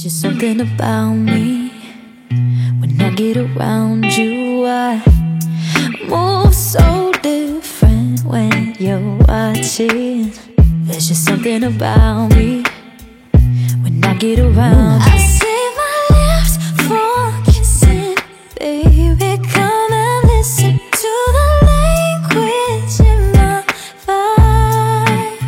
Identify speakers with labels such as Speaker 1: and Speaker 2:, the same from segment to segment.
Speaker 1: just something about me. When I get around you, I move so different when you're watching. There's just something about me when I get around. I save my lips for kissing, baby. Come and listen to the language in my vibe.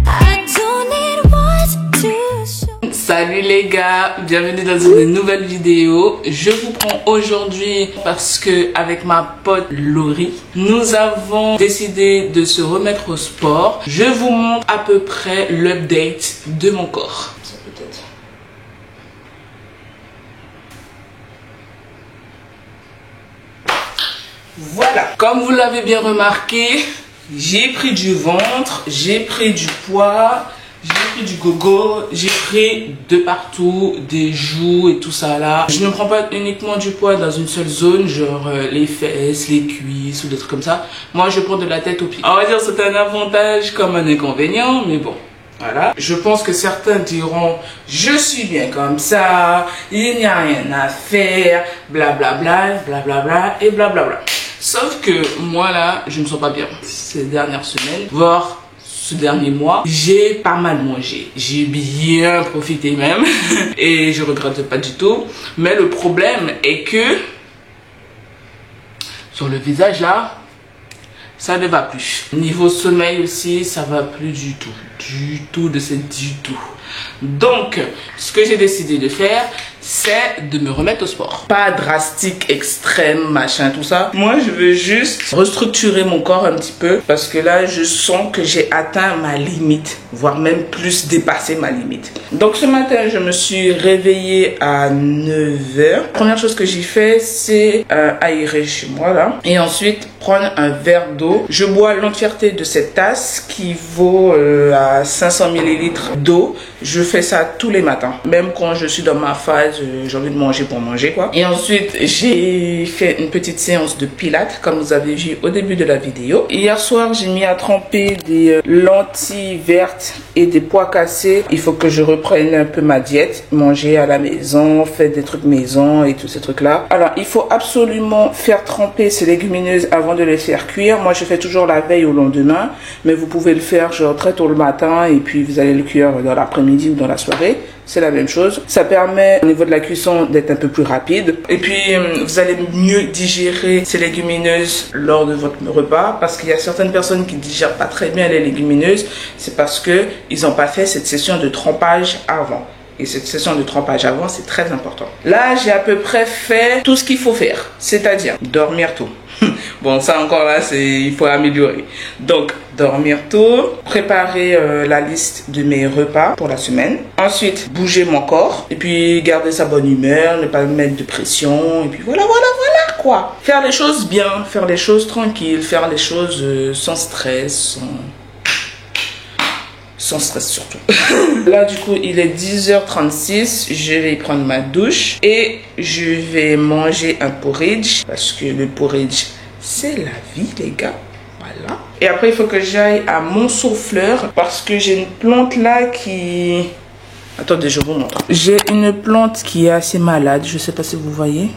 Speaker 1: I don't need words to show.
Speaker 2: Salut les gars, bienvenue dans une nouvelle vidéo. Je vous prends aujourd'hui parce que avec ma pote Laurie, nous avons décidé de se remettre au sport. Je vous montre à peu près l'update de mon corps. Ça peut-être. Voilà, comme vous l'avez bien remarqué, j'ai pris du ventre, j'ai pris du poids. J'ai pris du gogo, j'ai pris de partout, des joues et tout ça là. Je ne prends pas uniquement du poids dans une seule zone, genre les fesses, les cuisses ou des trucs comme ça. Moi je prends de la tête aux pieds. On va dire c'est un avantage comme un inconvénient, mais bon. Voilà. Je pense que certains diront je suis bien comme ça, il n'y a rien à faire, blablabla, blablabla et blablabla. Sauf que moi là, je ne me sens pas bien ces dernières semaines, voire ce dernier mois, j'ai pas mal mangé, j'ai bien profité même et je regrette pas du tout, mais le problème est que sur le visage là, ça ne va plus. Niveau sommeil aussi, ça va plus du tout, du tout. Donc, ce que j'ai décidé de faire, c'est de me remettre au sport. Pas drastique, extrême, machin, tout ça. Moi, je veux juste restructurer mon corps un petit peu parce que là, je sens que j'ai atteint ma limite, voire même plus dépassé ma limite. Donc, ce matin, je me suis réveillée à 9h. Première chose que j'ai fait, c'est aérer chez moi, là. Et ensuite, prendre un verre d'eau. Je bois l'entièreté de cette tasse qui vaut à 500 ml d'eau. Je fais ça tous les matins. Même quand je suis dans ma phase, j'ai envie de manger pour manger, quoi. Et ensuite, j'ai fait une petite séance de pilates, comme vous avez vu au début de la vidéo. Hier soir, j'ai mis à tremper des lentilles vertes et des pois cassés. Il faut que je reprenne un peu ma diète. Manger à la maison, faire des trucs maison et tous ces trucs-là. Alors, il faut absolument faire tremper ces légumineuses avant de les faire cuire. Moi, je fais toujours la veille au lendemain. Mais vous pouvez le faire genre très tôt le matin et puis vous allez le cuire dans l'après-midi ou dans la soirée. C'est la même chose. Ça permet au niveau de la cuisson d'être un peu plus rapide. Et puis vous allez mieux digérer ces légumineuses lors de votre repas. Parce qu'il y a certaines personnes qui ne digèrent pas très bien les légumineuses. C'est parce que ils n'ont pas fait cette session de trempage avant. Et cette session de trempage avant, c'est très important. Là, j'ai à peu près fait tout ce qu'il faut faire. C'est-à-dire dormir tôt. Bon, ça encore là, il faut améliorer. Donc, dormir tôt, préparer la liste de mes repas pour la semaine. Ensuite, bouger mon corps. Et puis, garder sa bonne humeur, ne pas mettre de pression. Et puis voilà quoi. Faire les choses bien, faire les choses tranquilles, faire les choses sans stress, sans stress surtout. Là du coup il est 10h36, je vais prendre ma douche et je vais manger un porridge parce que le porridge c'est la vie les gars. Voilà. Et après il faut que j'aille à Monceau-Fleurs parce que j'ai une plante là qui... Attendez, je vous montre. J'ai une plante qui est assez malade, je sais pas si vous voyez.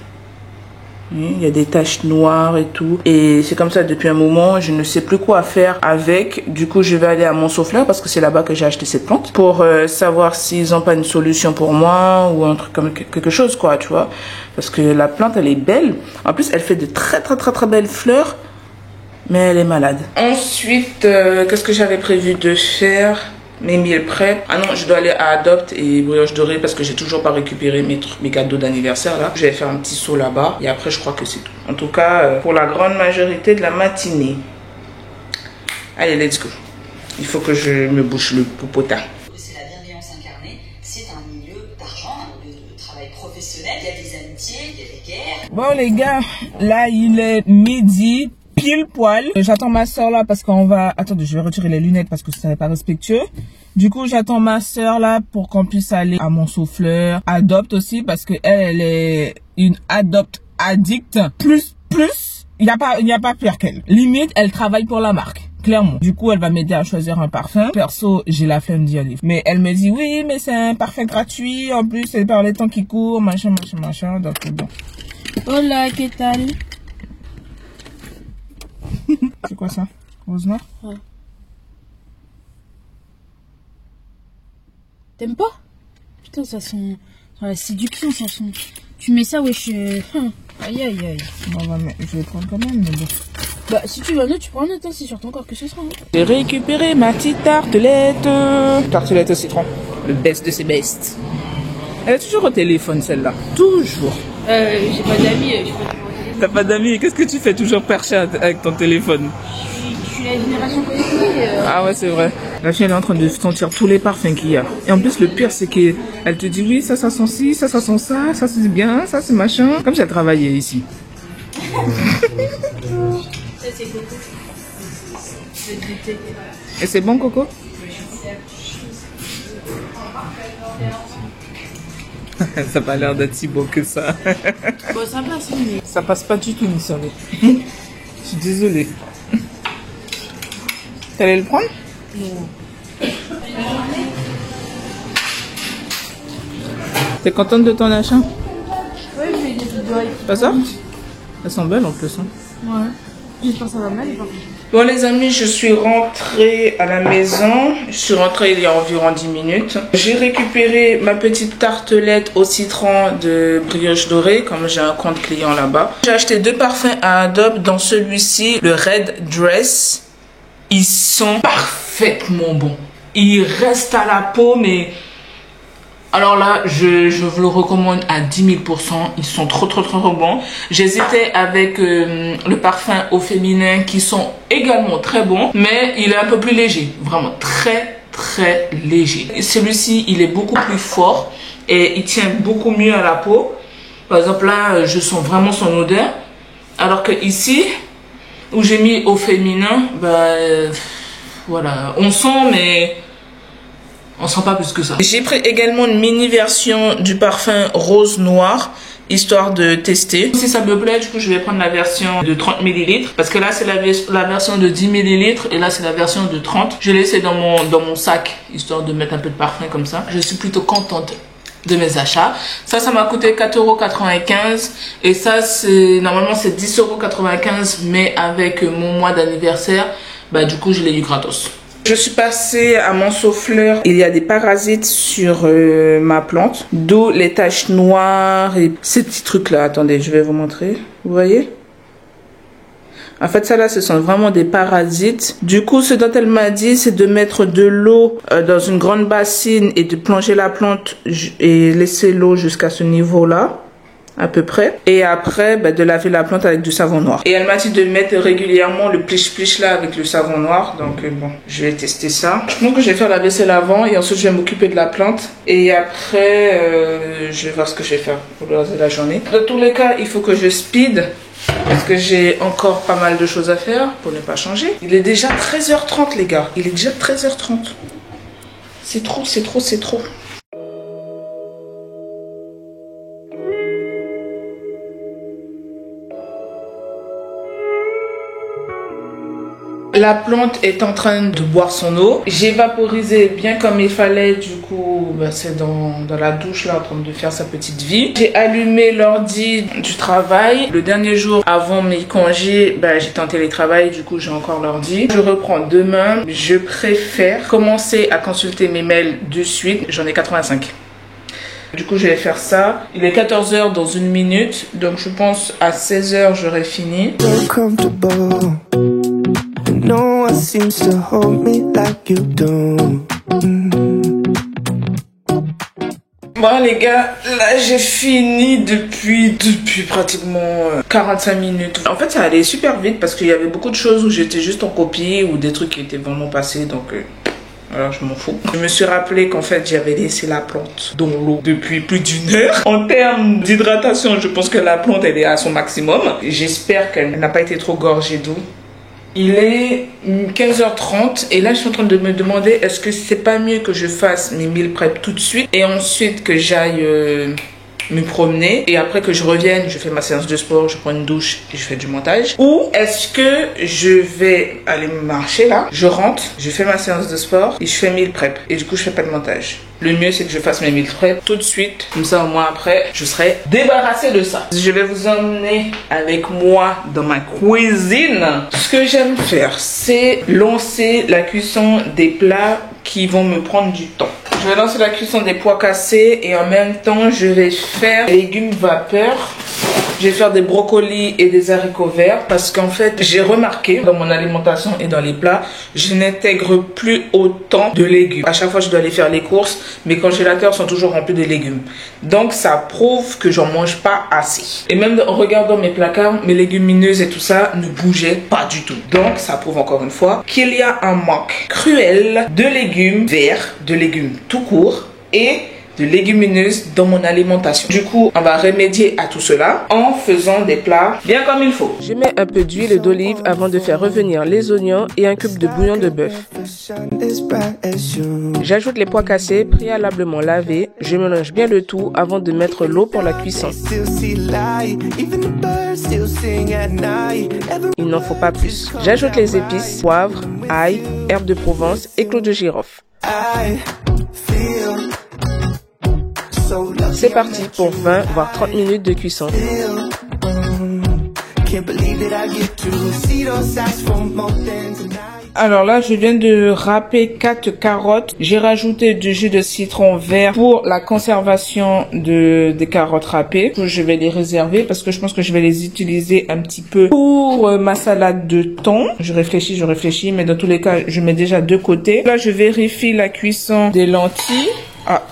Speaker 2: Il y a des taches noires et tout. Et c'est comme ça depuis un moment. Je ne sais plus quoi faire avec. Du coup, je vais aller à Monceau-Fleurs parce que c'est là-bas que j'ai acheté cette plante. Pour savoir s'ils n'ont pas une solution pour moi ou un truc comme quelque chose, quoi, tu vois. Parce que la plante, elle est belle. En plus, elle fait de très belles fleurs. Mais elle est malade. Ensuite, qu'est-ce que j'avais prévu de faire ? Mes meals prêts. Ah non, je dois aller à Adopt et Brioche Dorée parce que j'ai toujours pas récupéré mes cadeaux d'anniversaire là. Je vais faire un petit saut là-bas et après je crois que c'est tout. En tout cas, pour la grande majorité de la matinée. Allez, let's go. Il faut que je me bouche le popotin.
Speaker 3: C'est la bienveillance incarnée. C'est un milieu d'argent, un milieu de travail professionnel. Il y a des amitiés, il y a des guerres.
Speaker 4: Bon les gars, là il est midi. Pile poil. J'attends ma soeur là parce qu'on va... Attendez, je vais retirer les lunettes parce que ce n'est pas respectueux. Du coup, j'attends ma soeur là pour qu'on puisse aller à Monceau-Fleurs. Adopt aussi parce que elle est une Adopt addict. Plus, il n'y a pas pire qu'elle. Limite, elle travaille pour la marque. Clairement. Du coup, elle va m'aider à choisir un parfum. Perso, j'ai la flemme d'y aller. Mais elle me dit, oui, mais c'est un parfum gratuit. En plus, c'est par les temps qui courent, machin. Donc, bon. Hola, qu'est-ce que c'est quoi ça? Rose noire?
Speaker 5: Ouais. T'aimes pas? Putain, ça sent la séduction, ça sent. Tu mets ça, wesh. Aïe, aïe, aïe.
Speaker 4: Bon, je vais prendre quand même, mais bon.
Speaker 5: Bah, si tu veux un autre, tu prends un autre, hein, c'est sur ton corps que ce sera. Hein.
Speaker 4: J'ai récupéré ma petite tartelette. Tartelette au citron. Le best de ses best. Elle est toujours au téléphone, celle-là. Toujours.
Speaker 5: J'ai pas d'amis, je peux pas.
Speaker 4: T'as pas d'amis? Qu'est-ce que tu fais toujours perché avec ton téléphone?
Speaker 5: Je suis la génération connectée.
Speaker 4: Ah ouais, c'est vrai. La fille, elle est en train de sentir tous les parfums qu'il y a. Et en plus, le pire, c'est qu'elle te dit oui, ça sent ci, ça sent ça, ça c'est bien, ça c'est machin. Comme si elle travaillait ici.
Speaker 5: Ça, c'est Coco. Je vais te goûter.
Speaker 4: Et c'est bon, Coco? Ça n'a pas l'air d'être si beau que ça.
Speaker 5: Bon, ça passe, mais...
Speaker 4: Ça passe pas du tout, Nissan. Je suis désolée. T'allais le prendre?
Speaker 5: Non.
Speaker 4: T'es contente de ton achat?
Speaker 5: Ouais, j'ai des doigts.
Speaker 4: Pas ça? Elles sont belles en plus. Hein.
Speaker 5: Ouais. J'espère que ça va mal, par contre.
Speaker 2: Bon les amis, je suis rentrée à la maison. Je suis rentrée il y a environ 10 minutes. J'ai récupéré ma petite tartelette au citron de brioche dorée, comme j'ai un compte client là-bas. J'ai acheté 2 parfums à Adobe. Dans celui-ci, le Red Dress. Ils sont parfaitement bons. Ils restent à la peau, mais... Alors là, je vous le recommande à 10 000%. Ils sont trop bons. J'hésitais avec le parfum au féminin qui sont également très bons. Mais il est un peu plus léger. Vraiment très léger. Celui-ci, il est beaucoup plus fort. Et il tient beaucoup mieux à la peau. Par exemple là, je sens vraiment son odeur. Alors que ici, où j'ai mis au féminin, bah voilà. On sent mais... on sent pas plus que ça. J'ai pris également une mini version du parfum rose noir, histoire de tester. Si ça me plaît, du coup, je vais prendre la version de 30 ml. Parce que là, c'est la version de 10 ml. Et là, c'est la version de 30. Je l'ai laissé dans mon sac, histoire de mettre un peu de parfum comme ça. Je suis plutôt contente de mes achats. Ça m'a coûté 4,95 €. Et ça, normalement, c'est 10,95 €. Mais avec mon mois d'anniversaire, bah, du coup, je l'ai eu gratos. Je suis passée à mon souffleur. Il y a des parasites sur ma plante. D'où les taches noires et ces petits trucs là. Attendez, je vais vous montrer. Vous voyez? En fait, ça là, ce sont vraiment des parasites. Du coup, ce dont elle m'a dit, c'est de mettre de l'eau dans une grande bassine et de plonger la plante et laisser l'eau jusqu'à ce niveau-là. À peu près. Et après, bah, de laver la plante avec du savon noir. Et elle m'a dit de mettre régulièrement le pliche-pliche là avec le savon noir. Donc bon, je vais tester ça. Je pense que je vais faire la vaisselle avant et ensuite je vais m'occuper de la plante. Et après, je vais voir ce que je vais faire pour le reste de la journée. Dans tous les cas, il faut que je speed. Parce que j'ai encore pas mal de choses à faire pour ne pas changer. Il est déjà 13h30 les gars. Il est déjà 13h30. C'est trop. La plante est en train de boire son eau. J'ai vaporisé bien comme il fallait. Du coup, bah, c'est dans la douche là en train de faire sa petite vie. J'ai allumé l'ordi du travail. Le dernier jour avant mes congés, bah, j'étais en télétravail. Du coup, j'ai encore l'ordi. Je reprends demain. Je préfère commencer à consulter mes mails de suite. J'en ai 85. Du coup, je vais faire ça. Il est 14 h dans 1 minute. Donc, je pense à 16 h, j'aurai fini. No one seems to hold me like you do. Bon les gars, là j'ai fini depuis pratiquement 45 minutes. En fait ça allait super vite parce qu'il y avait beaucoup de choses où j'étais juste en copie ou des trucs qui étaient vraiment passés donc alors je m'en fous. Je me suis rappelé qu'en fait j'avais laissé la plante dans l'eau depuis plus d'1 heure. En termes d'hydratation, je pense que la plante elle est à son maximum. J'espère qu'elle n'a pas été trop gorgée d'eau. Il est 15h30 et là je suis en train de me demander est-ce que c'est pas mieux que je fasse mes meal prep tout de suite et ensuite que j'aille me promener et après que je revienne, je fais ma séance de sport, je prends une douche et je fais du montage? Ou est-ce que je vais aller marcher là, je rentre, je fais ma séance de sport et je fais meal prep et du coup je fais pas de montage? Le mieux c'est que je fasse mes meal prep tout de suite, comme ça au moins après je serai débarrassée de ça. Je vais vous emmener avec moi dans ma cuisine. Ce que j'aime faire, c'est lancer la cuisson des plats qui vont me prendre du temps. Je vais lancer la cuisson des pois cassés et en même temps je vais faire des légumes vapeur. Je vais faire des brocolis et des haricots verts parce qu'en fait, j'ai remarqué dans mon alimentation et dans les plats, je n'intègre plus autant de légumes. À chaque fois, je dois aller faire les courses, mes congélateurs sont toujours remplis de légumes. Donc, ça prouve que j'en mange pas assez. Et même en regardant mes placards, mes légumineuses et tout ça ne bougeaient pas du tout. Donc, ça prouve encore une fois qu'il y a un manque cruel de légumes verts, de légumes tout court et de légumineuses dans mon alimentation. Du coup, on va remédier à tout cela en faisant des plats bien comme il faut. Je mets un peu d'huile d'olive avant de faire revenir les oignons et un cube de bouillon de bœuf. J'ajoute les pois cassés préalablement lavés. Je mélange bien le tout avant de mettre l'eau pour la cuisson. Il n'en faut pas plus. J'ajoute les épices, poivre, ail, herbes de Provence et clous de girofle. C'est parti pour 20 voire 30 minutes de cuisson.
Speaker 4: Alors là, je viens de râper 4 carottes. J'ai rajouté du jus de citron vert pour la conservation des carottes râpées. Je vais les réserver parce que je pense que je vais les utiliser un petit peu pour ma salade de thon. Je réfléchis, mais dans tous les cas, je mets déjà de côté. Là, je vérifie la cuisson des lentilles. Ah,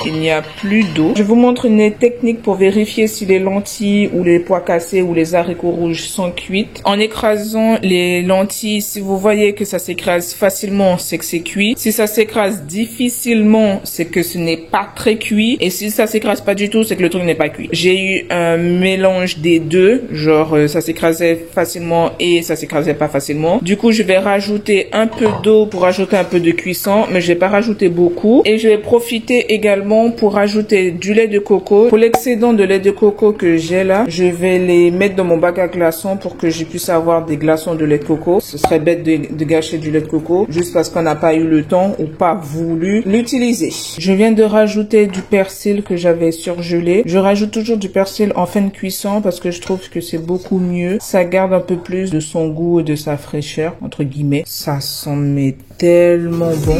Speaker 4: il n'y a plus d'eau. Je vous montre une technique pour vérifier si les lentilles ou les pois cassés ou les haricots rouges sont cuites. En écrasant les lentilles, si vous voyez que ça s'écrase facilement, c'est que c'est cuit. Si ça s'écrase difficilement, c'est que ce n'est pas très cuit. Et si ça s'écrase pas du tout, c'est que le truc n'est pas cuit. J'ai eu un mélange des deux, genre ça s'écrasait facilement et ça s'écrasait pas facilement. Du coup, je vais rajouter un peu d'eau pour ajouter un peu de cuisson, mais je vais pas rajouter beaucoup. Et je vais profiter également pour rajouter du lait de coco. Pour l'excédent de lait de coco que j'ai là, je vais les mettre dans mon bac à glaçons pour que je puisse avoir des glaçons de lait de coco. Ce serait bête de gâcher du lait de coco juste parce qu'on n'a pas eu le temps ou pas voulu l'utiliser. Je viens de rajouter du persil que j'avais surgelé. Je rajoute toujours du persil en fin de cuisson parce que je trouve que c'est beaucoup mieux. Ça garde un peu plus de son goût et de sa fraîcheur, entre guillemets. Ça sent mais tellement bon.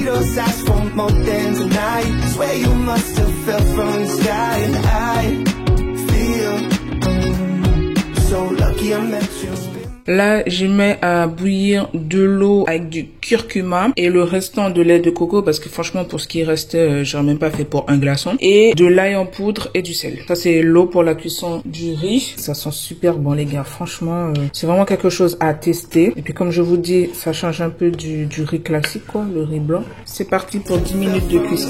Speaker 4: Là, je mets à bouillir de l'eau avec du curcuma et le restant de lait de coco parce que franchement, pour ce qui restait, j'en ai même pas fait pour un glaçon. Et de l'ail en poudre et du sel. Ça, c'est l'eau pour la cuisson du riz. Ça sent super bon, les gars. Franchement, c'est vraiment quelque chose à tester. Et puis, comme je vous dis, ça change un peu du riz classique, quoi, le riz blanc. C'est parti pour 10 minutes de cuisson.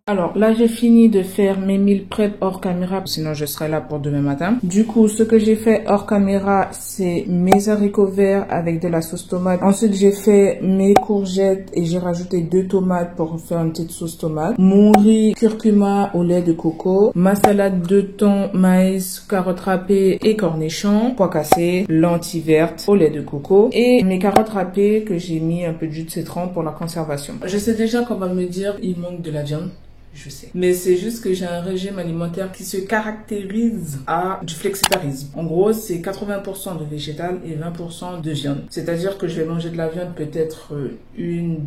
Speaker 4: Alors là, j'ai fini de faire mes meal prep hors caméra, sinon je serai là pour demain matin. Du coup, ce que j'ai fait hors caméra, c'est mes haricots verts avec de la sauce tomate. Ensuite, j'ai fait mes courgettes et j'ai rajouté 2 tomates pour faire une petite sauce tomate. Mon riz curcuma au lait de coco. Ma salade de thon, maïs, carottes râpées et cornichons. Pois cassés, lentilles vertes au lait de coco. Et mes carottes râpées que j'ai mis un peu de jus de citron pour la conservation. Je sais déjà qu'on va me dire il manque de la viande. Je sais. Mais c'est juste que j'ai un régime alimentaire qui se caractérise à du flexitarisme. En gros, c'est 80% de végétal et 20% de viande. C'est-à-dire que je vais manger de la viande peut-être 1,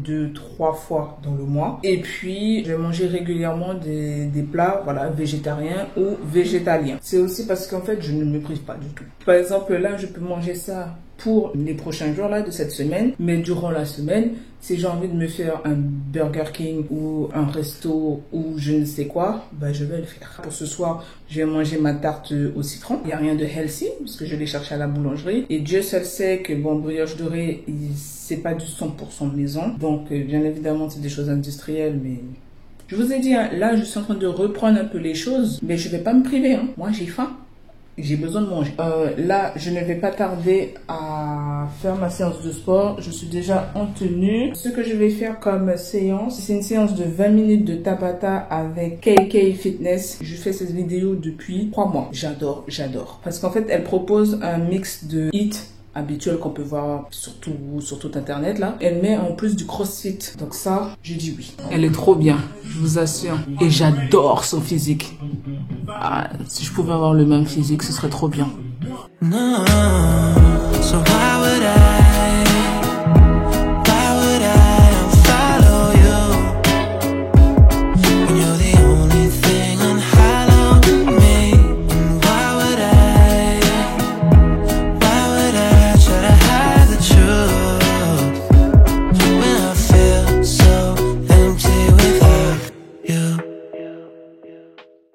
Speaker 4: 2, 3 fois dans le mois. Et puis, je vais manger régulièrement des plats, voilà, végétariens ou végétaliens. C'est aussi parce qu'en fait, je ne me prive pas du tout. Par exemple, là, je peux manger ça pour les prochains jours là de cette semaine, mais durant la semaine, si j'ai envie de me faire un Burger King ou un resto ou je ne sais quoi, bah je vais le faire. Pour ce soir, je vais manger ma tarte au citron. Il n'y a rien de healthy parce que je l'ai cherché à la boulangerie. Et Dieu seul sait que bon, brioche dorée, c'est pas du 100% maison. Donc bien évidemment, c'est des choses industrielles, mais je vous ai dit, hein, là je suis en train de reprendre un peu les choses, mais je vais pas me priver. Hein. Moi j'ai faim. j'ai besoin de manger. Là, je ne vais pas tarder à faire ma séance de sport. Je suis déjà en tenue. Ce que je vais faire comme séance, c'est une séance de 20 minutes de Tabata avec KK Fitness. Je fais cette vidéo depuis 3 mois. J'adore, j'adore. Parce qu'en fait, elle propose un mix de hit habituel qu'on peut voir sur tout internet là. Elle met en plus du crossfit. Donc ça, je dis oui. Elle est trop bien, je vous assure. Et j'adore son physique. Ah, si je pouvais avoir le même physique, ce serait trop bien. No, so why would I follow you when you're the only thing unhallowed in me? And why would I try to hide the truth when I feel so empty without you?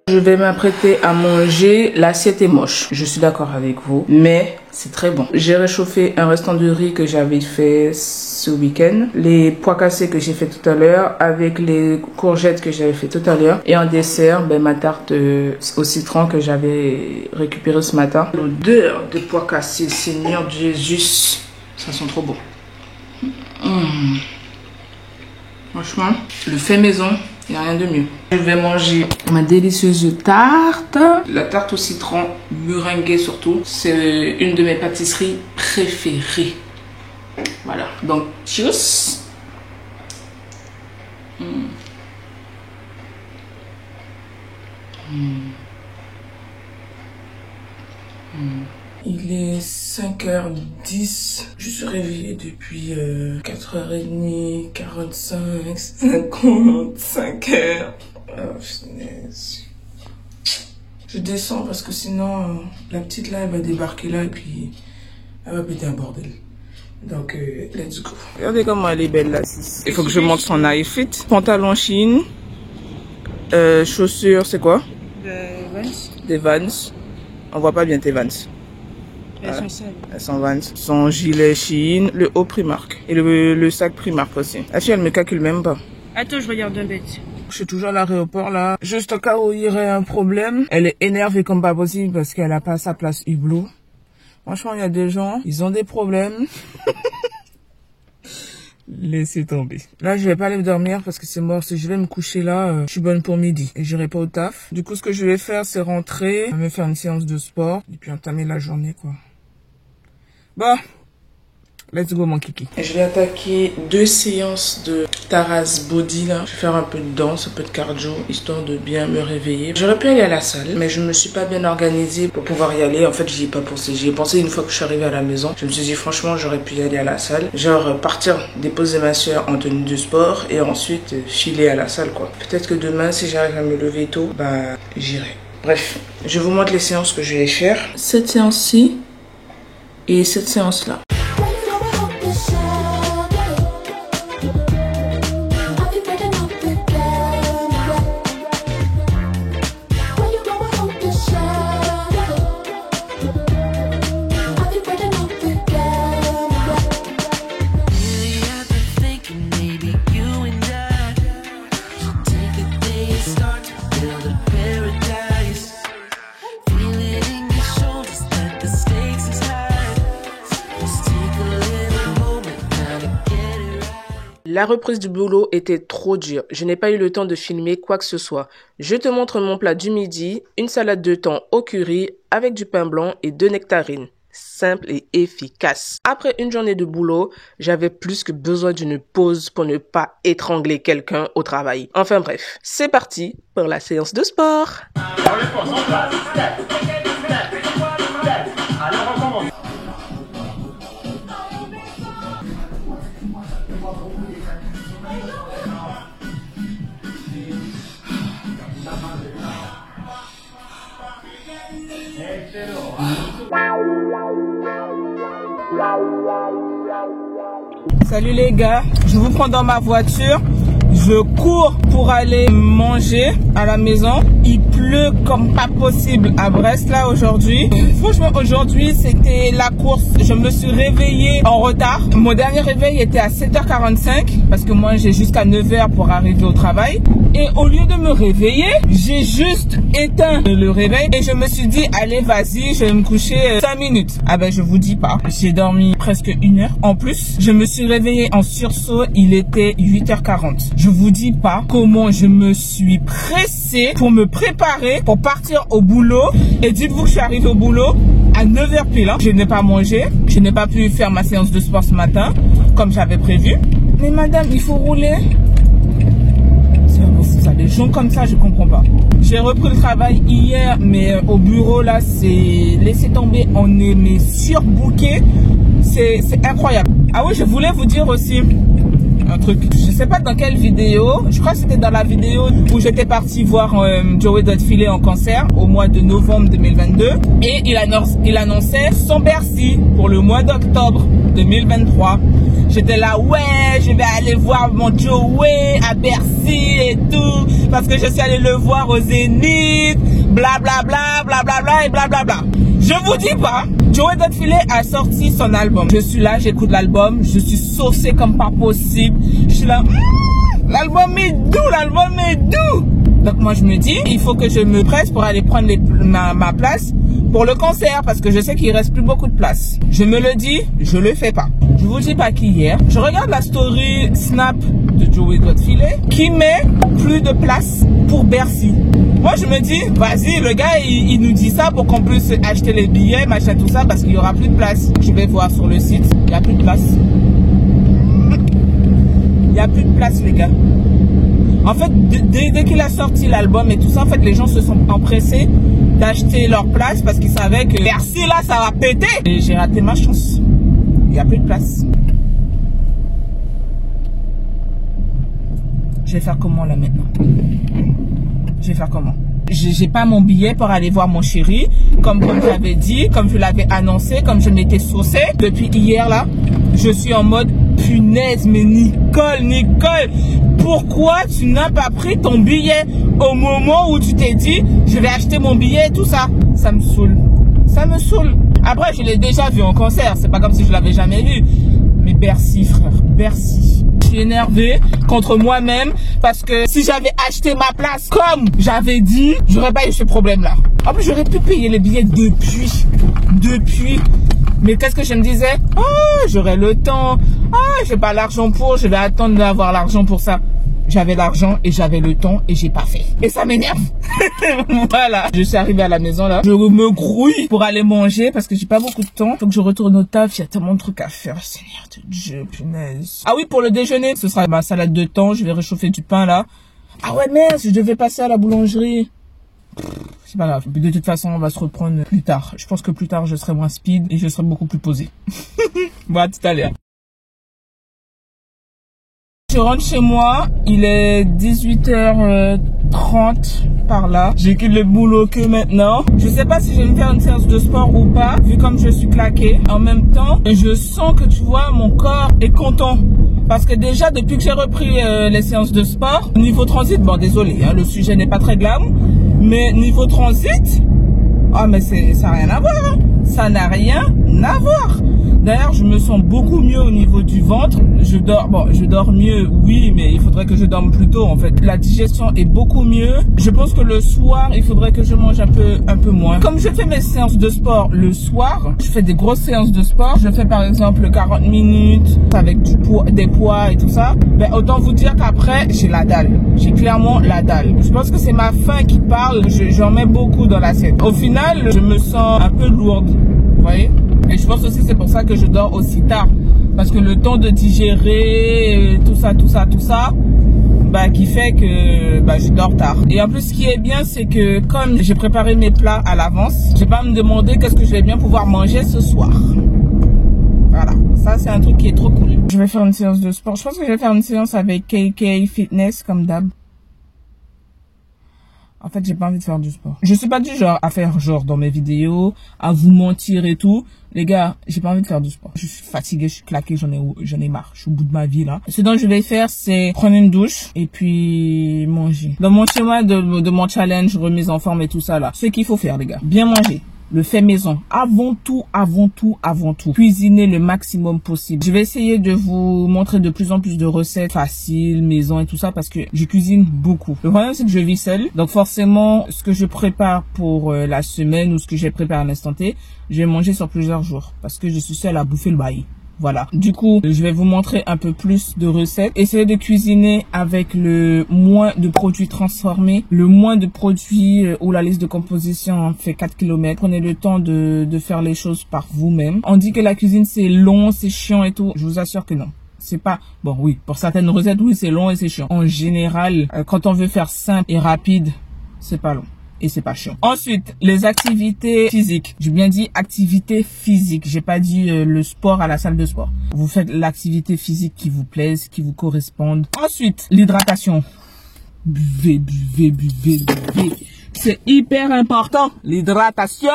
Speaker 4: Je vais m'apprêter à manger. L'assiette est moche, je suis d'accord avec vous, mais c'est très bon. J'ai réchauffé un restant de riz que j'avais fait ce week-end, les pois cassés que j'ai fait tout à l'heure, avec les courgettes que j'avais fait tout à l'heure, et en dessert, ma tarte au citron que j'avais récupérée ce matin. L'odeur de pois cassés, Seigneur Jésus, ça sent trop bon. Franchement, le fait maison, il n'y a rien de mieux. Je vais manger ma délicieuse tarte. La tarte au citron, meringuée surtout. C'est une de mes pâtisseries préférées. Voilà. Donc, cheers. Il est 5h10. Je suis réveillée depuis 4h30, 45, 50, 5h. Oh, je descends parce que sinon, la petite là, elle va débarquer là et puis elle va péter un bordel. Donc, let's go. Regardez comment elle est belle là. Il faut que je montre son iFit. Pantalon Shein. Chaussures, c'est quoi? Des Vans. On voit pas bien tes Vans. Elles sont Vans. Son gilet Shein, le haut Primark. Et le sac Primark aussi. La fille, elle me calcule même pas.
Speaker 5: Attends, je regarde un bête.
Speaker 4: Je suis toujours à l'aéroport là. Juste au cas où il y aurait un problème. Elle est énervée comme pas possible parce qu'elle a pas sa place Hublot. Franchement, il y a des gens, ils ont des problèmes. Laissez tomber. Là, je vais pas aller dormir parce que c'est mort. Si je vais me coucher là, je suis bonne pour midi. Et j'irai pas au taf. Du coup, ce que je vais faire, c'est rentrer, me faire une séance de sport. Et puis entamer la journée, quoi. Bon. Let's go, mon kiki. Je vais attaquer 2 séances de Taras Body, là. Je vais faire un peu de danse, un peu de cardio, histoire de bien me réveiller. J'aurais pu aller à la salle, mais je me suis pas bien organisée pour pouvoir y aller. En fait, j'y ai pas pensé. J'y ai pensé une fois que je suis arrivée à la maison. Je me suis dit, franchement, j'aurais pu y aller à la salle. Genre, partir déposer ma soeur en tenue de sport et ensuite filer à la salle, quoi. Peut-être que demain, si j'arrive à me lever tôt, j'irai. Bref, je vous montre les séances que je vais faire. Cette séance-ci et cette séance-là. La reprise du boulot était trop dure. Je n'ai pas eu le temps de filmer quoi que ce soit. Je te montre mon plat du midi, une salade de thon au curry avec du pain blanc et 2 nectarines. Simple et efficace. Après une journée de boulot, j'avais plus que besoin d'une pause pour ne pas étrangler quelqu'un au travail. Enfin bref, c'est parti pour la séance de sport. Salut les gars, je vous prends dans ma voiture, je Je cours pour aller manger à la maison. Il pleut comme pas possible à Brest là aujourd'hui. Franchement aujourd'hui c'était la course. Je me suis réveillée en retard. Mon dernier réveil était à 7h45 parce que moi j'ai jusqu'à 9h pour arriver au travail. Et au lieu de me réveiller, j'ai juste éteint le réveil et je me suis dit allez vas-y, je vais me coucher 5 minutes. Ah ben je vous dis pas, j'ai dormi presque 1 heure. En plus, je me suis réveillée en sursaut, il était 8h40. Je vous dis pas comment je me suis pressée pour me préparer pour partir au boulot. Et dites-vous que je suis arrivée au boulot à 9h pile. Je n'ai pas mangé, je n'ai pas pu faire ma séance de sport ce matin comme j'avais prévu. Mais madame, il faut rouler. Ça, des gens comme ça, je comprends pas. J'ai repris le travail hier, mais au bureau là, c'est laissé tomber, on est mais surbooké. C'est incroyable. Ah oui, je voulais vous dire aussi un truc. Je sais pas dans quelle vidéo. Je crois que c'était dans la vidéo où j'étais partie voir Joey Dotfilet en concert au mois de novembre 2022. Et il annonçait son Bercy pour le mois d'octobre 2023. J'étais là, ouais, je vais aller voir mon Joey à Bercy et tout. Parce que je suis allée le voir au Zénith. Blablabla, blablabla et blablabla. Je vous dis pas, Joey Dotfilet a sorti son album. Je suis là, j'écoute l'album, je suis saucée comme pas possible. Je suis là, l'album est doux, l'album est doux. Donc moi je me dis, il faut que je me presse pour aller prendre ma place pour le concert parce que je sais qu'il reste plus beaucoup de place. Je me le dis, je le fais pas. Je vous dis pas qu'hier, je regarde la story Snap de Joey Dotfilet qui met plus de place pour Bercy. Moi je me dis, vas-y, le gars il nous dit ça pour qu'on puisse acheter les billets, machin tout ça, parce qu'il y aura plus de place. Je vais voir sur le site, il n'y a plus de place. Il n'y a plus de place les gars. En fait, dès qu'il a sorti l'album et tout ça, en fait les gens se sont empressés d'acheter leur place parce qu'ils savaient que Bercy là ça va péter. Et j'ai raté ma chance. Il n'y a plus de place. Je vais faire comment là maintenant? Je vais faire comment? J'ai pas mon billet pour aller voir mon chéri, comme j'avais dit, comme je l'avais annoncé, comme je m'étais saucée depuis hier là. Je suis en mode punaise, mais Nicole, pourquoi tu n'as pas pris ton billet au moment où tu t'es dit je vais acheter mon billet et tout ça? Ça me saoule. Ça me saoule. Après, je l'ai déjà vu en concert, c'est pas comme si je l'avais jamais vu. Mais Bercy, frère, Bercy. Je suis énervée contre moi-même parce que si j'avais acheté ma place comme j'avais dit, j'aurais pas eu ce problème-là. En plus, j'aurais pu payer les billets depuis. Mais qu'est-ce que je me disais? Oh, j'aurai le temps. Ah, j'ai pas l'argent pour, je vais attendre d'avoir l'argent pour ça. J'avais l'argent et j'avais le temps et j'ai pas fait. Et ça m'énerve. Voilà. Je suis arrivée à la maison là. Je me grouille pour aller manger parce que j'ai pas beaucoup de temps. Faut que je retourne au taf. Il y a tellement de trucs à faire. Seigneur de Dieu, punaise. Ah oui, pour le déjeuner, ce sera ma salade de thon. Je vais réchauffer du pain là. Ah ouais, merde, je devais passer à la boulangerie. C'est pas grave. De toute façon, on va se reprendre plus tard. Je pense que plus tard, je serai moins speed et je serai beaucoup plus posée. Bon, à tout à l'heure. Je rentre chez moi, il est 18h30 par là. J'ai quitté le boulot que maintenant. Je sais pas si je vais me faire une séance de sport ou pas, vu comme je suis claquée. En même temps, je sens que tu vois, mon corps est content. Parce que déjà, depuis que j'ai repris les séances de sport, niveau transit, bon désolé, hein, le sujet n'est pas très glam, mais niveau transit, ah mais ça n'a rien à voir. Hein. Ça n'a rien à voir. D'ailleurs, je me sens beaucoup mieux au niveau du ventre. Je dors mieux, oui, mais il faudrait que je dorme plus tôt, en fait. La digestion est beaucoup mieux. Je pense que le soir, il faudrait que je mange un peu moins. Comme je fais mes séances de sport le soir, je fais des grosses séances de sport. Je fais par exemple 40 minutes avec des poids et tout ça. Ben, autant vous dire qu'après, j'ai la dalle. J'ai clairement la dalle. Je pense que c'est ma faim qui parle. J'en mets beaucoup dans l'assiette. Au final, je me sens un peu lourde. Vous voyez? Et je pense aussi c'est pour ça que je dors aussi tard. Parce que le temps de digérer tout ça, bah, qui fait que bah, je dors tard. Et en plus, ce qui est bien, c'est que comme j'ai préparé mes plats à l'avance, je vais pas me demander qu'est-ce que je vais bien pouvoir manger ce soir. Voilà, ça c'est un truc qui est trop cool. Je vais faire une séance de sport. Je pense que je vais faire une séance avec KK Fitness comme d'hab. En fait, j'ai pas envie de faire du sport. Je suis pas du genre à faire genre dans mes vidéos, à vous mentir et tout. Les gars, j'ai pas envie de faire du sport. Je suis fatiguée, je suis claquée, j'en ai marre. Je suis au bout de ma vie, là. Ce dont je vais faire, c'est prendre une douche et puis manger. Dans mon schéma de mon challenge, remise en forme et tout ça, là. Ce qu'il faut faire, les gars. Bien manger. Le fait maison. Avant tout. Cuisiner le maximum possible. Je vais essayer de vous montrer de plus en plus de recettes faciles, maison et tout ça parce que je cuisine beaucoup. Le problème, c'est que je vis seule. Donc forcément, ce que je prépare pour la semaine ou ce que j'ai préparé à l'instant T, je vais manger sur plusieurs jours parce que je suis seule à bouffer le bail. Voilà. Du coup, je vais vous montrer un peu plus de recettes. Essayez de cuisiner avec le moins de produits transformés, le moins de produits où la liste de composition fait 4 km. Prenez le temps de faire les choses par vous-même. On dit que la cuisine, c'est long, c'est chiant et tout. Je vous assure que non. C'est pas... Bon, oui, pour certaines recettes, oui, c'est long et c'est chiant. En général, quand on veut faire simple et rapide, c'est pas long. Et c'est pas chiant. Ensuite, les activités physiques. J'ai bien dit activité physique. J'ai pas dit le sport à la salle de sport. Vous faites l'activité physique qui vous plaise, qui vous corresponde. Ensuite, l'hydratation. Buvez. C'est hyper important. L'hydratation.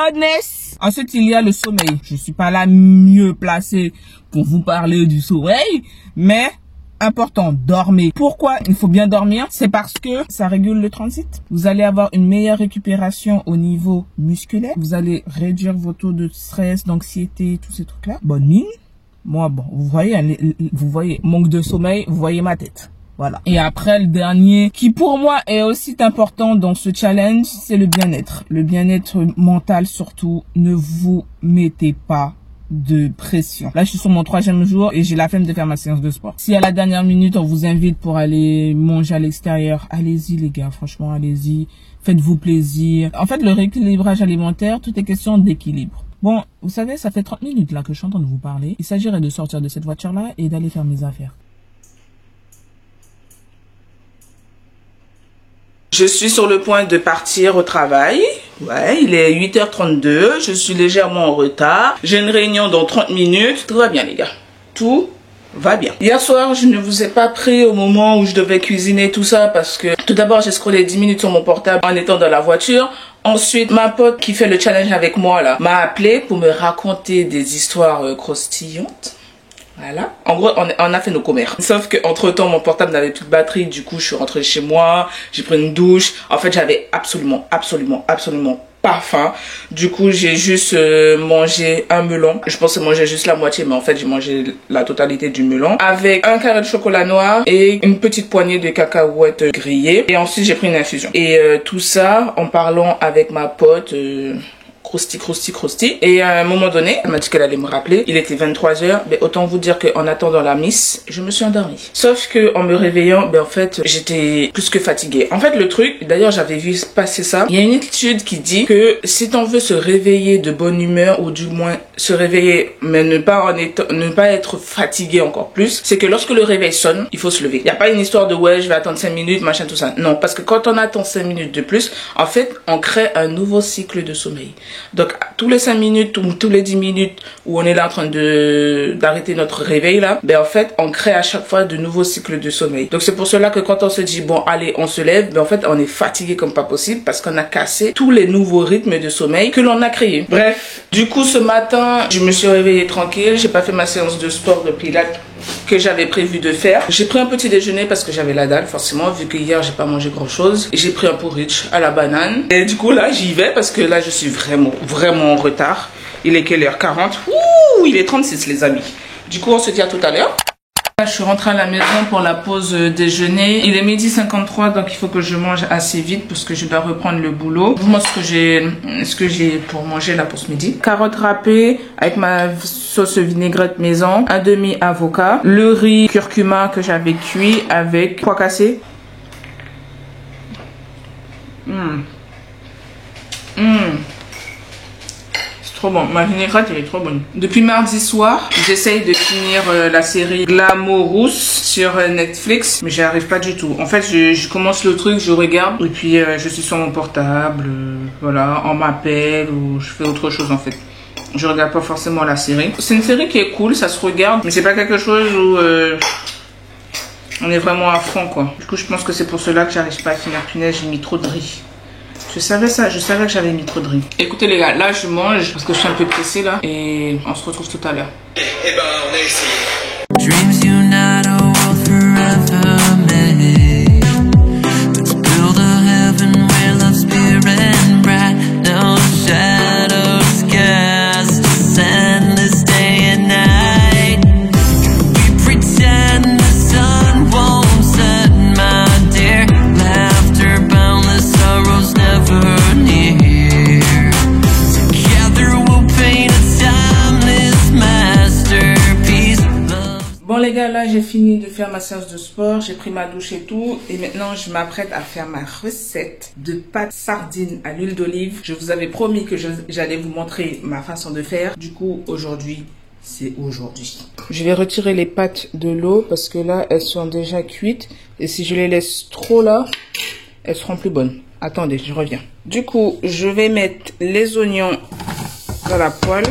Speaker 4: Ensuite, il y a le sommeil. Je suis pas là mieux placée pour vous parler du sommeil, mais important, dormez. Pourquoi il faut bien dormir? C'est parce que ça régule le transit. Vous allez avoir une meilleure récupération au niveau musculaire. Vous allez réduire vos taux de stress, d'anxiété, tous ces trucs-là. Bonne mine. Moi, bon, vous voyez, manque de sommeil, vous voyez ma tête. Voilà. Et après, le dernier, qui pour moi est aussi important dans ce challenge, c'est le bien-être. Le bien-être mental surtout. Ne vous mettez pas de pression. Là, je suis sur mon 3e jour et j'ai la flemme de faire ma séance de sport. Si à la dernière minute, on vous invite pour aller manger à l'extérieur, allez-y les gars, franchement, allez-y. Faites-vous plaisir. En fait, le rééquilibrage alimentaire, tout est question d'équilibre. Bon, vous savez, ça fait 30 minutes là que je suis en train de vous parler. Il s'agirait de sortir de cette voiture-là et d'aller faire mes affaires.
Speaker 2: Je suis sur le point de partir au travail. Ouais, il est 8h32. Je suis légèrement en retard. J'ai une réunion dans 30 minutes. Tout va bien, les gars. Tout va bien. Hier soir, je ne vous ai pas pris au moment où je devais cuisiner tout ça parce que tout d'abord, j'ai scrollé 10 minutes sur mon portable en étant dans la voiture. Ensuite, ma pote qui fait le challenge avec moi là m'a appelé pour me raconter des histoires croustillantes. Voilà. En gros, on a fait nos commères. Sauf que entre temps, mon portable n'avait plus de batterie. Du coup, je suis rentrée chez moi. J'ai pris une douche. En fait, j'avais absolument pas faim. Du coup, j'ai juste mangé un melon. Je pensais manger juste la moitié, mais en fait, j'ai mangé la totalité du melon. Avec un carré de chocolat noir et une petite poignée de cacahuètes grillées. Et ensuite, j'ai pris une infusion. Et tout ça en parlant avec ma pote... Crousty. Et à un moment donné, elle m'a dit qu'elle allait me rappeler. Il était 23h. Mais autant vous dire qu'en attendant la miss, je me suis endormie. Sauf que en me réveillant, en fait, j'étais plus que fatiguée. En fait, le truc, d'ailleurs, j'avais vu passer ça. Il y a une étude qui dit que si on veut se réveiller de bonne humeur, ou du moins se réveiller, mais ne pas être fatigué encore plus, c'est que lorsque le réveil sonne, il faut se lever. Il n'y a pas une histoire de ouais, je vais attendre 5 minutes, machin, tout ça. Non, parce que quand on attend 5 minutes de plus, en fait, on crée un nouveau cycle de sommeil. Donc, tous les 5 minutes ou tous les 10 minutes où on est là en train d'arrêter notre réveil là, en fait, on crée à chaque fois de nouveaux cycles de sommeil. Donc, c'est pour cela que quand on se dit, bon, allez, on se lève, en fait, on est fatigué comme pas possible parce qu'on a cassé tous les nouveaux rythmes de sommeil que l'on a créés. Bref, du coup, ce matin, je me suis réveillée tranquille. J'ai pas fait ma séance de sport de pilates que j'avais prévu de faire. J'ai pris un petit déjeuner parce que j'avais la dalle, forcément, vu que hier, j'ai pas mangé grand chose. J'ai pris un porridge à la banane. Et du coup, là, j'y vais parce que là, je suis vraiment en retard. Il est quelle heure? 40. Ouh, il est 36, les amis. Du coup, on se dit à tout à l'heure. Je suis rentrée à la maison pour la pause déjeuner. Il est 12h53, donc il faut que je mange assez vite parce que je dois reprendre le boulot. Moi, ce que j'ai pour manger là pour ce midi. Carottes râpées avec ma sauce vinaigrette maison, un demi avocat, le riz curcuma que j'avais cuit avec pois cassés. Trop bon, ma vinaigrette elle est trop bonne. Depuis mardi soir, j'essaye de finir la série Glamorous sur Netflix, mais j'y arrive pas du tout. En fait, je commence le truc, je regarde, et puis je suis sur mon portable, voilà, on m'appelle ou je fais autre chose en fait. Je regarde pas forcément la série. C'est une série qui est cool, ça se regarde, mais c'est pas quelque chose où on est vraiment à fond quoi. Du coup, je pense que c'est pour cela que j'arrive pas à finir. Punaise, j'ai mis trop de riz.
Speaker 4: Je savais ça, je savais que j'avais mis trop de riz.
Speaker 2: Écoutez les gars, là je mange parce que je suis un peu pressée là. Et on se retrouve tout à l'heure.
Speaker 6: Eh ben, on a essayé.
Speaker 7: Dreams unite a world forever made. Let's build a heaven where love's pure and bright. No shadows cast us endless day and night. We pretend the sun won't set, my dear. Laughter boundless, sorrows never near. Together we'll paint a timeless masterpiece.
Speaker 4: Bon les gars, là j'ai fini de faire ma séance de sport, j'ai pris ma douche et tout, et maintenant je m'apprête à faire ma recette de pâtes sardines à l'huile d'olive. Je vous avais promis que j'allais vous montrer ma façon de faire, du coup aujourd'hui c'est aujourd'hui. Je vais retirer les pâtes de l'eau parce que là elles sont déjà cuites, et si je les laisse trop là, elles seront plus bonnes. Attendez, je reviens. Du coup, je vais mettre les oignons dans la poêle.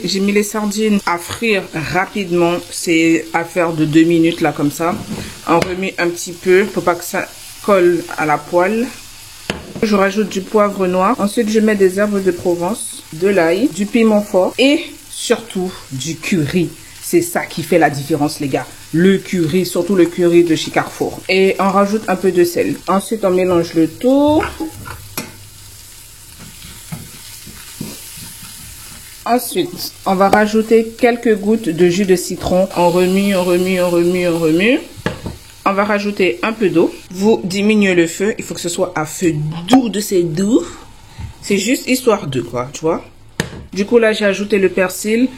Speaker 4: J'ai mis les sardines à frire rapidement. C'est à faire de 2 minutes là comme ça. On remet un petit peu pour pas que ça colle à la poêle. Je rajoute du poivre noir. Ensuite, je mets des herbes de Provence, de l'ail, du piment fort et surtout du curry. C'est ça qui fait la différence les gars. Le curry, surtout le curry de chez Carrefour. Et on rajoute un peu de sel. Ensuite, on mélange le tout. Ensuite, on va rajouter quelques gouttes de jus de citron. On remue, on remue, on remue, on remue. On va rajouter un peu d'eau. Vous diminuez le feu. Il faut que ce soit à feu doux de ces doux. C'est juste histoire de quoi, tu vois. Du coup, là, j'ai ajouté le persil.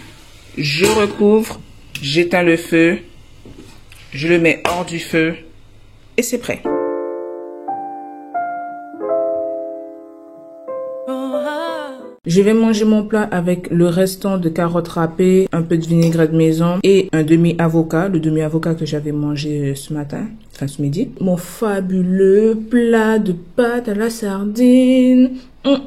Speaker 4: Je recouvre. J'éteins le feu. Je le mets hors du feu. Et c'est prêt. Je vais manger mon plat avec le restant de carottes râpées, un peu de vinaigrette maison et un demi-avocat, le demi-avocat que j'avais mangé ce matin, enfin ce midi. Mon fabuleux plat de pâtes à la sardine. Vous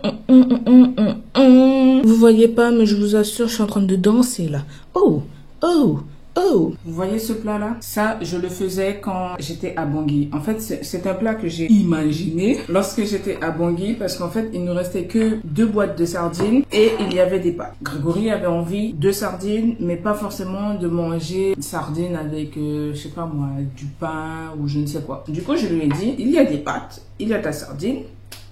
Speaker 4: voyez pas, mais je vous assure, je suis en train de danser là. Oh, oh. Oh, vous voyez ce plat-là? Ça, je le faisais quand j'étais à Bangui. En fait, c'est un plat que j'ai imaginé lorsque j'étais à Bangui parce qu'en fait, il ne restait que 2 boîtes de sardines et il y avait des pâtes. Grégory avait envie de sardines, mais pas forcément de manger sardines avec, je sais pas moi, du pain ou je ne sais quoi. Du coup, je lui ai dit, il y a des pâtes, il y a ta sardine,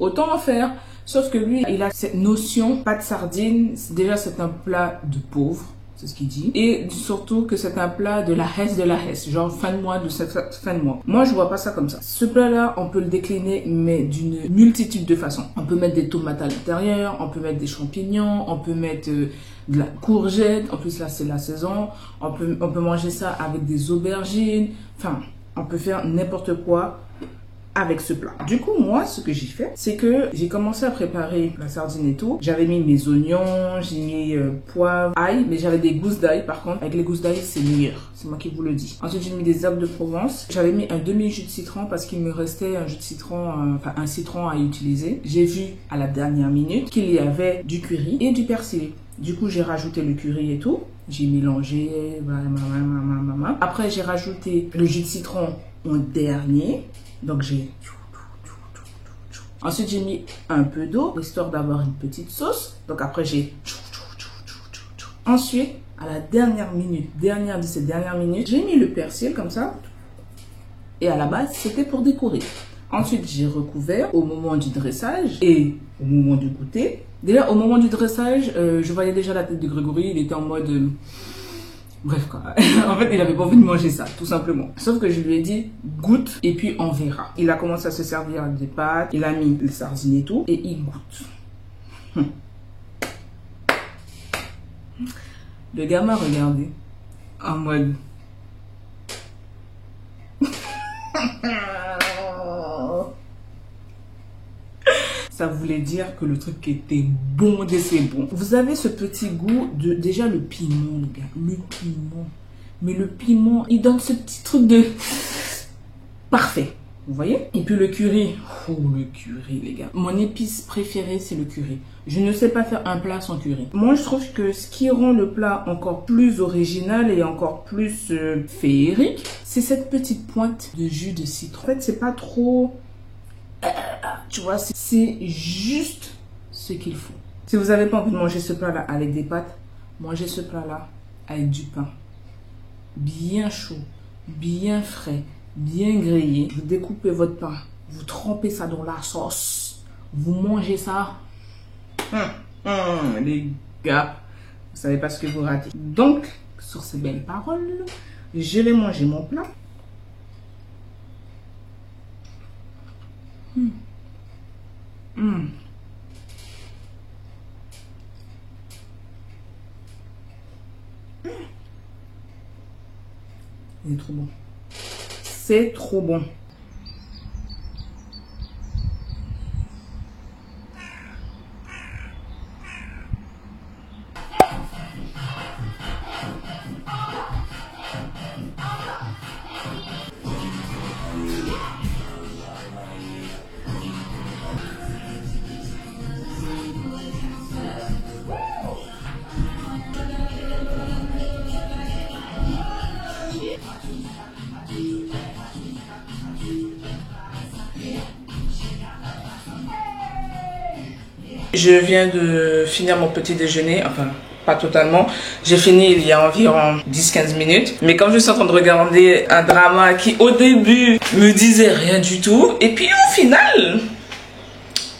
Speaker 4: autant en faire. Sauf que lui, il a cette notion, pâtes sardines, déjà c'est un plat de pauvre. C'est ce qu'il dit. Et surtout que c'est un plat de la Hesse. Genre fin de mois, de cette fin de mois. Moi, je vois pas ça comme ça. Ce plat-là, on peut le décliner, mais d'une multitude de façons. On peut mettre des tomates à l'intérieur, on peut mettre des champignons, on peut mettre de la courgette. En plus, là, c'est la saison. On peut manger ça avec des aubergines. Enfin, on peut faire n'importe quoi avec ce plat. Du coup, moi, ce que j'ai fait, c'est que j'ai commencé à préparer la sardine et tout. J'avais mis mes oignons, j'ai mis poivre, ail, mais j'avais des gousses d'ail par contre. Avec les gousses d'ail, c'est meilleur. C'est moi qui vous le dis. Ensuite, j'ai mis des herbes de Provence. J'avais mis un demi-jus de citron parce qu'il me restait un jus de citron, enfin un citron à utiliser. J'ai vu à la dernière minute qu'il y avait du curry et du persil. Du coup, j'ai rajouté le curry et tout. J'ai mélangé. Après, j'ai rajouté le jus de citron en dernier. Donc j'ai... Ensuite j'ai mis un peu d'eau, histoire d'avoir une petite sauce. Donc après j'ai... Ensuite, à la dernière de cette dernière minute, j'ai mis le persil comme ça. Et à la base, c'était pour décorer. Ensuite, j'ai recouvert au moment du dressage et au moment du goûter. Déjà, au moment du dressage, je voyais déjà la tête de Grégory. Il était en mode... Bref quoi, en fait il avait pas envie de manger ça, tout simplement. Sauf que je lui ai dit, goûte et puis on verra. Il a commencé à se servir des pâtes, il a mis les sardines et tout, et il goûte. Le gars m'a regardé, en mode... Ça voulait dire que le truc était bon de c'est bon. Vous avez ce petit goût de... Déjà le piment, les gars. Le piment. Mais le piment, il donne ce petit truc de... Parfait. Vous voyez? Et puis le curry. Oh, le curry, les gars. Mon épice préférée, c'est le curry. Je ne sais pas faire un plat sans curry. Moi, je trouve que ce qui rend le plat encore plus original et encore plus féerique, c'est cette petite pointe de jus de citron. En fait, c'est pas trop... tu vois, c'est juste ce qu'il faut. Si vous n'avez pas envie de manger ce plat-là avec des pâtes, mangez ce plat-là avec du pain. Bien chaud, bien frais, bien grillé. Vous découpez votre pain, vous trempez ça dans la sauce, vous mangez ça. Les gars, vous savez pas ce que vous ratez. Donc, sur ces belles paroles, je vais manger mon plat. Il est trop bon. C'est trop bon. Je viens de finir mon petit déjeuner, enfin pas totalement. J'ai fini il y a environ 10-15 minutes. Mais quand je suis en train de regarder un drama qui au début me disait rien du tout, et puis au final,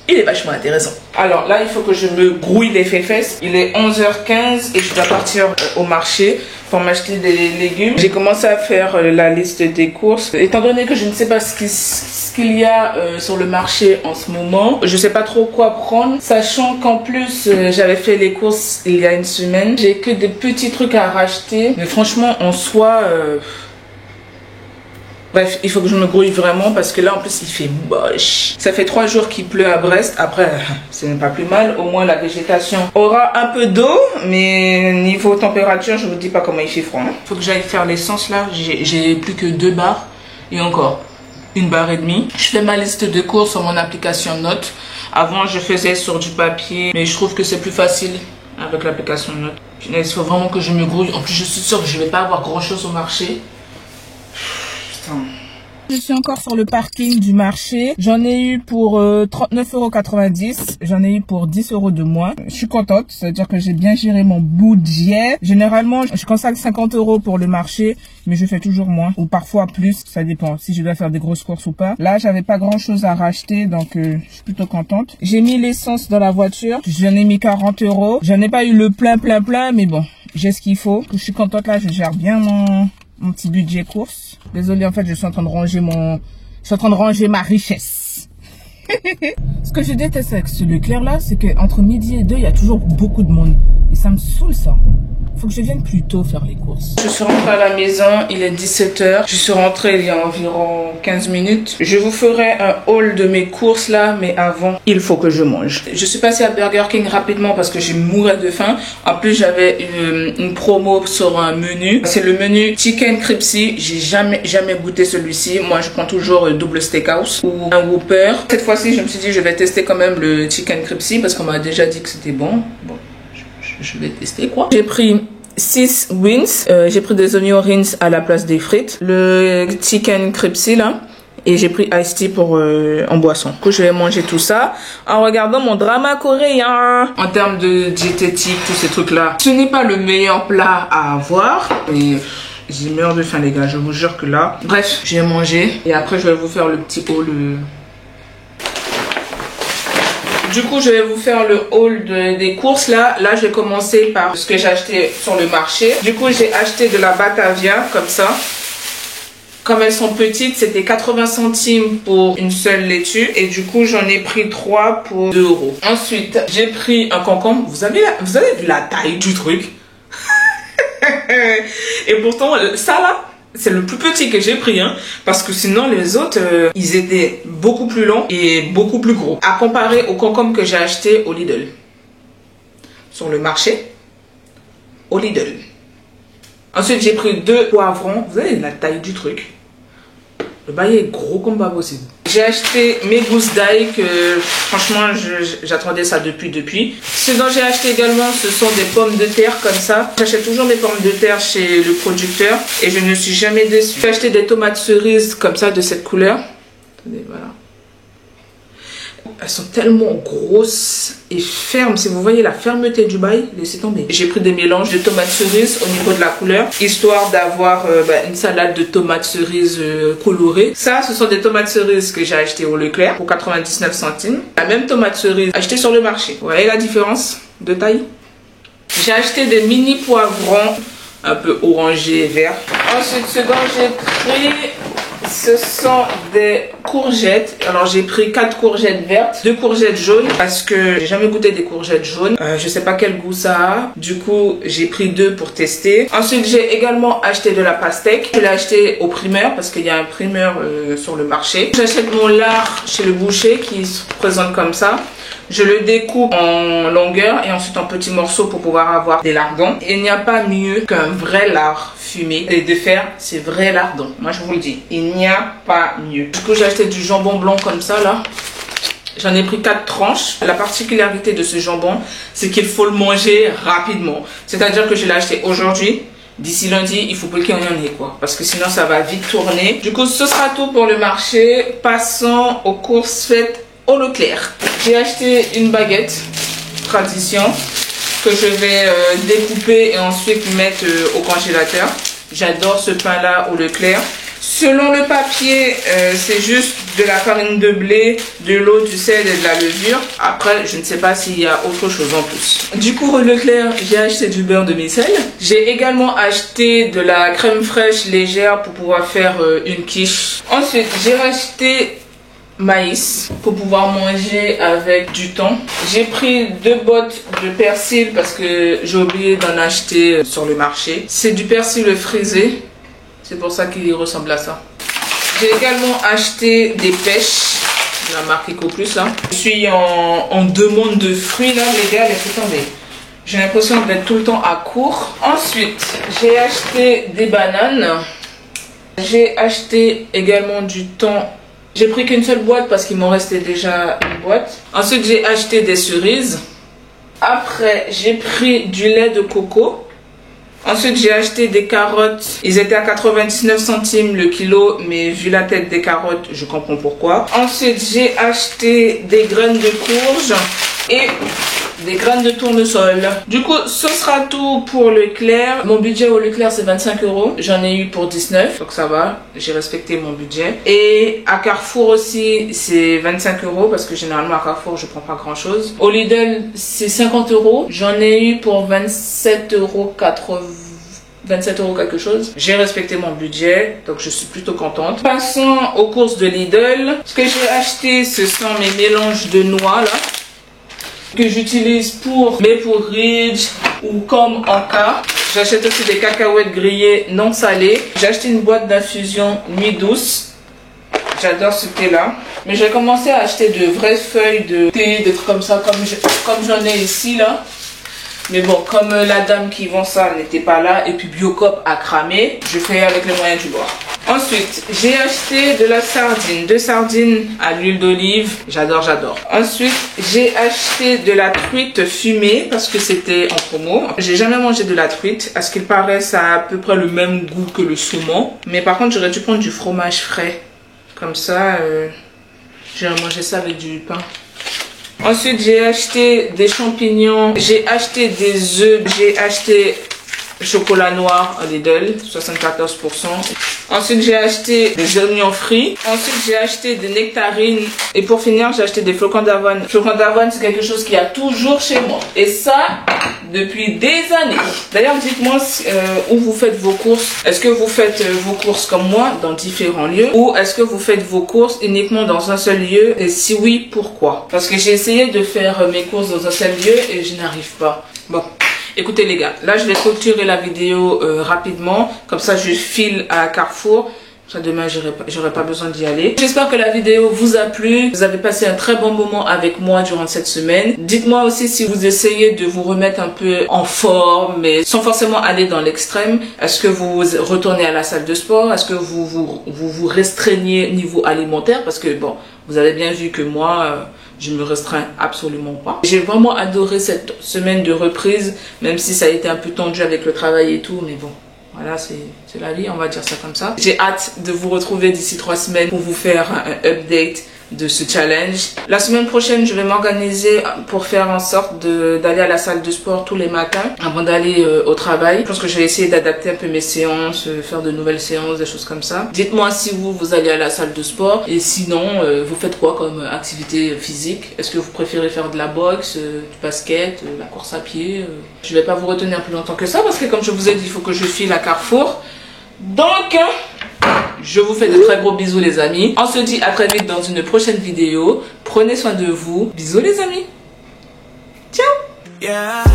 Speaker 4: il est vachement intéressant. Alors là, il faut que je me grouille les fesses. Il est 11h15 et je dois partir au marché pour m'acheter des légumes. J'ai commencé à faire la liste des courses. Étant donné que je ne sais pas ce qu'il y a sur le marché en ce moment, je ne sais pas trop quoi prendre. Sachant qu'en plus, j'avais fait les courses il y a une semaine. J'ai que des petits trucs à racheter. Mais franchement, en soi... Bref, il faut que je me grouille vraiment parce que là en plus il fait moche. Ça fait 3 jours qu'il pleut à Brest. Après, c'est même pas plus mal. Au moins la végétation aura un peu d'eau. Mais niveau température, je vous dis pas comment il fait froid. Faut que j'aille faire l'essence là. J'ai plus que 2 barres. Et encore 1 barre et demie. Je fais ma liste de courses sur mon application Notes. Avant je faisais sur du papier. Mais je trouve que c'est plus facile avec l'application Notes. Il faut vraiment que je me grouille. En plus je suis sûre que je vais pas avoir grand chose au marché. Je suis encore sur le parking du marché. J'en ai eu pour 39,90 €. J'en ai eu pour 10 € de moins. Je suis contente. C'est-à-dire que j'ai bien géré mon budget. Généralement, je consacre 50 € pour le marché, mais je fais toujours moins. Ou parfois plus. Ça dépend si je dois faire des grosses courses ou pas. Là, j'avais pas grand-chose à racheter, donc je suis plutôt contente. J'ai mis l'essence dans la voiture. J'en ai mis 40 €. J'en ai pas eu le plein, mais bon, j'ai ce qu'il faut. Je suis contente là. Je gère bien mon petit budget course. Désolée, en fait, je suis en train de ranger ma richesse. Ce que je déteste avec ce Leclerc là, c'est qu'entre midi et 2, il y a toujours beaucoup de monde. Et ça me saoule ça. Faut que je vienne plus tôt faire les courses. Je suis rentrée à la maison, il est 17 h. Je suis rentrée il y a environ 15 minutes. Je vous ferai un haul de mes courses là, mais avant, il faut que je mange. Je suis passée à Burger King rapidement parce que je mourais de faim. En plus, j'avais une promo sur un menu. C'est le menu Chicken Crispy. J'ai jamais goûté celui-ci. Moi, je prends toujours double steakhouse ou un Whopper. Cette fois-ci, je me suis dit, je vais tester quand même le Chicken Crispy parce qu'on m'a déjà dit que c'était bon. Bon. Je vais tester quoi. J'ai pris 6 wings. J'ai pris des oignons rings à la place des frites. Le chicken crispy là. Et j'ai pris iced tea pour en boisson. Du coup, je vais manger tout ça en regardant mon drama coréen. En termes de diététique, tous ces trucs là, ce n'est pas le meilleur plat à avoir. Mais j'ai meurs de faim les gars. Je vous jure que là. Bref, j'ai mangé. Et après, je vais vous faire le petit haul. Du coup, je vais vous faire le haul des courses là. Là, je vais commencer par ce que j'ai acheté sur le marché. Du coup, j'ai acheté de la Batavia comme ça. Comme elles sont petites, c'était 80 centimes pour une seule laitue. Et du coup, j'en ai pris 3 pour 2 €. Ensuite, j'ai pris un concombre. Vous avez vu la taille du truc? Et pourtant, ça là, c'est le plus petit que j'ai pris, hein, parce que sinon les autres, ils étaient beaucoup plus longs et beaucoup plus gros. À comparer au concombre que j'ai acheté au Lidl. Sur le marché, au Lidl. Ensuite, j'ai pris 2 poivrons. Vous avez la taille du truc.
Speaker 2: Le bail est gros comme pas possible. J'ai acheté mes gousses d'ail que franchement j'attendais ça depuis. Ce dont j'ai acheté également, ce sont des pommes de terre comme ça. J'achète toujours mes pommes de terre chez le producteur et je ne suis jamais déçue. J'ai acheté des tomates cerises comme ça de cette couleur. Attendez, voilà. Elles sont tellement grosses et fermes. Si vous voyez la fermeté du bail, laissez tomber. J'ai pris des mélanges de tomates cerises au niveau de la couleur, histoire d'avoir une salade de tomates cerises colorées. Ça, ce sont des tomates cerises que j'ai achetées au Leclerc pour 99 centimes. La même tomate cerise achetée sur le marché. Vous voyez la différence de taille? J'ai acheté des mini poivrons un peu orangé et vert. Ensuite, ce dont j'ai pris, ce sont des courgettes. Alors j'ai pris 4 courgettes vertes, 2 courgettes jaunes parce que j'ai jamais goûté des courgettes jaunes. Je sais pas quel goût ça a. Du coup j'ai pris 2 pour tester. Ensuite j'ai également acheté de la pastèque. Je l'ai acheté au primeur parce qu'il y a un primeur sur le marché. J'achète mon lard chez le boucher qui se présente comme ça. Je le découpe en longueur et ensuite en petits morceaux pour pouvoir avoir des lardons. Il n'y a pas mieux qu'un vrai lard fumé et de faire ces vrais lardons. Moi je vous le dis, il n'y a pas mieux. Du coup j'ai acheté du jambon blanc comme ça là. J'en ai pris 4 tranches. La particularité de ce jambon, c'est qu'il faut le manger rapidement. C'est-à-dire que je l'ai acheté aujourd'hui. D'ici lundi, il faut pas qu'il y en ait quoi. Parce que sinon ça va vite tourner. Du coup ce sera tout pour le marché. Passons aux courses faites au Leclerc. J'ai acheté une baguette tradition que je vais découper et ensuite mettre au congélateur. J'adore ce pain là au Leclerc. Selon le papier, c'est juste de la farine de blé, de l'eau, du sel et de la levure. Après, je ne sais pas s'il y a autre chose en plus. Du coup, au Leclerc, j'ai acheté du beurre de micelle. J'ai également acheté de la crème fraîche légère pour pouvoir faire une quiche. Ensuite, j'ai acheté maïs pour pouvoir manger avec du thon. J'ai pris 2 bottes de persil parce que j'ai oublié d'en acheter sur le marché. C'est du persil frisé. C'est pour ça qu'il ressemble à ça. J'ai également acheté des pêches. La marque EcoPlus là. Je suis en demande de fruits là les gars, laissez tomber. J'ai l'impression d'être tout le temps à court. Ensuite, j'ai acheté des bananes. J'ai acheté également du thon. J'ai pris qu'une seule boîte parce qu'il m'en restait déjà une boîte. Ensuite, j'ai acheté des cerises. Après, j'ai pris du lait de coco. Ensuite, j'ai acheté des carottes. Ils étaient à 99 centimes le kilo, mais vu la tête des carottes, je comprends pourquoi. Ensuite, j'ai acheté des graines de courge et des graines de tournesol. Du coup, ce sera tout pour Leclerc. Mon budget au Leclerc, c'est 25 €. J'en ai eu pour 19, donc ça va. J'ai respecté mon budget. Et à Carrefour aussi, c'est 25 € parce que généralement à Carrefour, je prends pas grand chose. Au Lidl, c'est 50 €. J'en ai eu pour 27,80 €. 27 € quelque chose. J'ai respecté mon budget, donc je suis plutôt contente. Passons aux courses de Lidl. Ce que j'ai acheté, ce sont mes mélanges de noix là, que j'utilise pour mes porridge ou comme en cas. J'achète aussi des cacahuètes grillées non salées. J'ai acheté une boîte d'infusion nuit douce. J'adore ce thé là. Mais j'ai commencé à acheter de vraies feuilles de thé, des trucs comme ça, comme j'en ai ici là. Mais bon, comme la dame qui vend ça n'était pas là et puis Biocop a cramé, je fais avec les moyens du bord. Ensuite, j'ai acheté de la sardine, 2 sardines à l'huile d'olive. J'adore, j'adore. Ensuite, j'ai acheté de la truite fumée parce que c'était en promo. J'ai jamais mangé de la truite. À ce qu'il paraît, ça a à peu près le même goût que le saumon. Mais par contre, j'aurais dû prendre du fromage frais. Comme ça, j'irai manger ça avec du pain. Ensuite, j'ai acheté des champignons. J'ai acheté des œufs. J'ai acheté chocolat noir à Lidl, 74%. Ensuite, j'ai acheté des oignons frits. Ensuite, j'ai acheté des nectarines. Et pour finir, j'ai acheté des flocons d'avoine. Flocons d'avoine, c'est quelque chose qu'il y a toujours chez moi. Et ça, depuis des années. D'ailleurs, dites-moi où vous faites vos courses. Est-ce que vous faites vos courses comme moi, dans différents lieux? Ou est-ce que vous faites vos courses uniquement dans un seul lieu? Et si oui, pourquoi? Parce que j'ai essayé de faire mes courses dans un seul lieu et je n'arrive pas. Bon. Écoutez les gars, là je vais clôturer la vidéo rapidement, comme ça je file à Carrefour Ça, demain, j'aurai pas besoin d'y aller. J'espère que la vidéo vous a plu. Vous avez passé un très bon moment avec moi durant cette semaine. Dites-moi aussi si vous essayez de vous remettre un peu en forme, mais sans forcément aller dans l'extrême. Est-ce que vous retournez à la salle de sport? Est-ce que vous restreignez niveau alimentaire? Parce que bon, vous avez bien vu que moi, je me restreins absolument pas. J'ai vraiment adoré cette semaine de reprise, même si ça a été un peu tendu avec le travail et tout, mais bon. Voilà, c'est la vie, on va dire ça comme ça. J'ai hâte de vous retrouver d'ici 3 semaines pour vous faire un update de ce challenge. La semaine prochaine, je vais m'organiser pour faire en sorte d'aller à la salle de sport tous les matins avant d'aller au travail. Je pense que je vais essayer d'adapter un peu mes séances, faire de nouvelles séances, des choses comme ça. Dites-moi si vous allez à la salle de sport et sinon, vous faites quoi comme activité physique? Est-ce que vous préférez faire de la boxe, du basket, la course à pied? Je vais pas vous retenir plus longtemps que ça parce que comme je vous ai dit, il faut que je file à Carrefour. Donc, je vous fais de très gros bisous les amis. On se dit à très vite dans une prochaine vidéo. Prenez soin de vous. Bisous les amis. Ciao.
Speaker 7: Yeah.